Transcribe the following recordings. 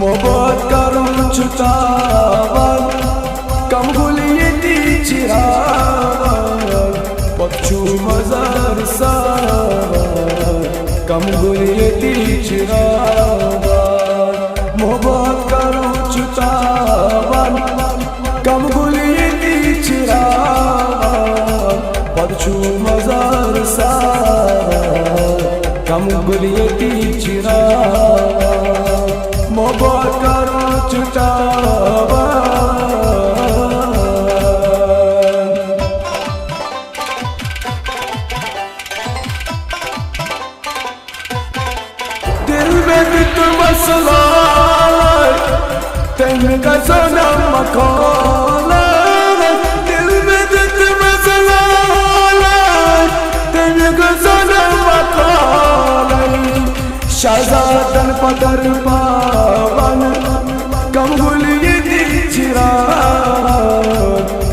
मोहब्बत करूं छुतावन कम गुलियती चिरावन पक्षु मजार सावन कम गुलियती चिरावन मोहब्बत करूं छुतावन कम गुलियती चिरावन पक्षु मजार सावन कम गुलियती चिरावन मोहब्बत करूं छुतावन दिल में भी तो मसला तेन का सनम मखौला दिल में भी तो मसला तेन का सनम मखौला शाहजादन पदर पावन कम गुलियती चिरावन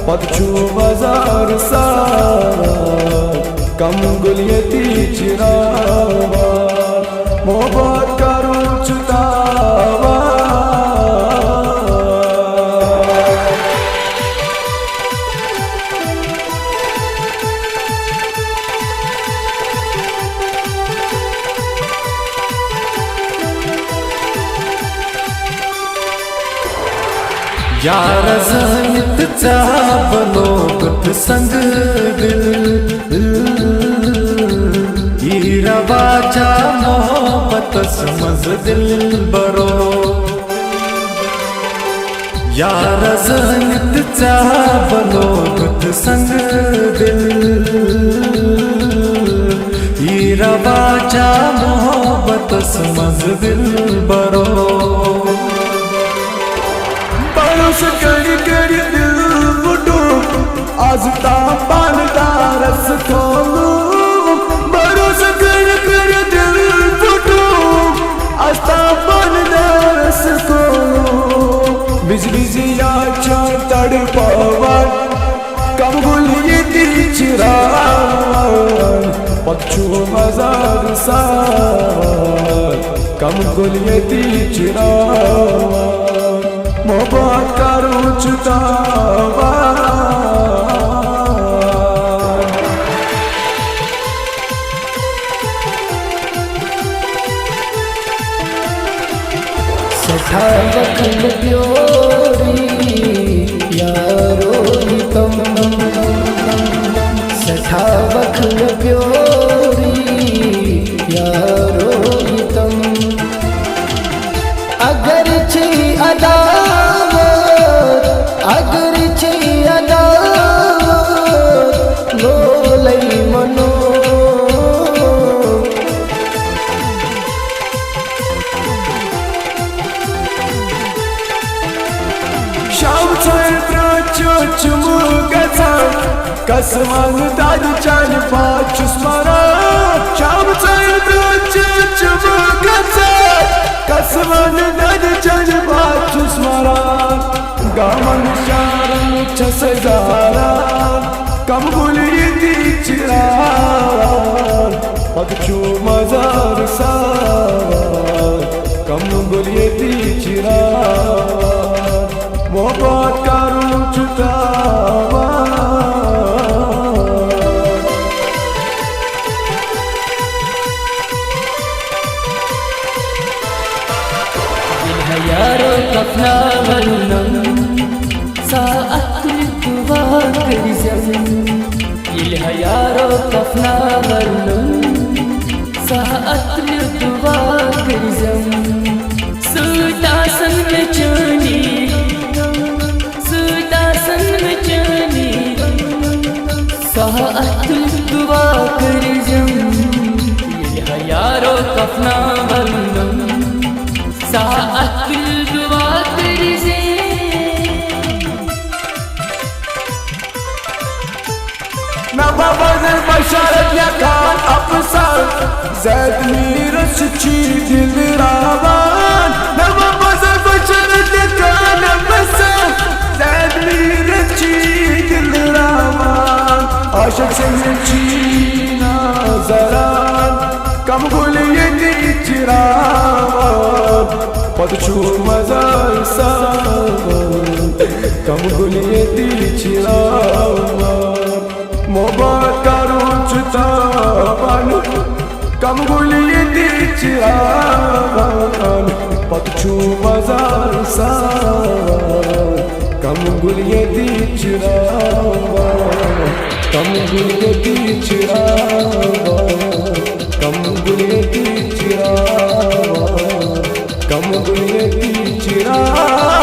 पक्षु बाजार सावन कम गुलियती चिरावन मोहब्बत करूं छुतावन यार ज़ाहिद चाबलो गुट संग दिल हीरा बाजा मोहब्बत समझ दिल बरो यार ज़ाहिद चाबलो गुट संग दिल हीरा बाजा मोहब्बत समझ दिल बरो कड़ी कड़ी दिल फुटू आज तापन दारस खोलू भरोसा कड़ी कड़ी दिल फुटू आज तापन दारस खोलू बिजली जिया तड़पावन कम गुलियती चिरावन पक्षु मजार सावन कम गुलियती चिरावन मोहब्बत करूं छुतावन सठा वखल प्योरी यारो तम सठा वखल प्योरी यारो तम अगर छी अदावत अगर छी अदावत लोलई मनो शाम चुमु गचान कसमान दाद चाल पाच स्मरा शाम चुमु गचान कसमान दाद चाल पाच स्मरा गामन शारन छसजारा कम गुलियती चिरावन पक्षु मजार सावन कम गुलियती चिरावन मोहब्बत करूं छुतावन यारो कफना वरनम साअत दुआ करिजम ये यारो कफना वरनम साअत दुआ करिजम सुता संग चनी सुता संग चनी साअत दुआ करिजम ये यारो कफना वरनम साअत दुआ करिजे नवाज़ बशरत या खान अफसर ज़ैद मीरस छी दिल रावान नवाज़ बशरत या खान अफसर ज़ैद मीरस छी दिल रावान आशिक से छी नाज़रान कम गुलियती चिरावन पतछू मजार सावन कम गुलियती चिरावन मोहब्बत करूं चुतावन कम गुलियती चिरावन पतछू मजार सावन कम गुलियती चिरावन कम गुलियती चिरावन कम गुलियती चिरावन कम गुलियती चिरावन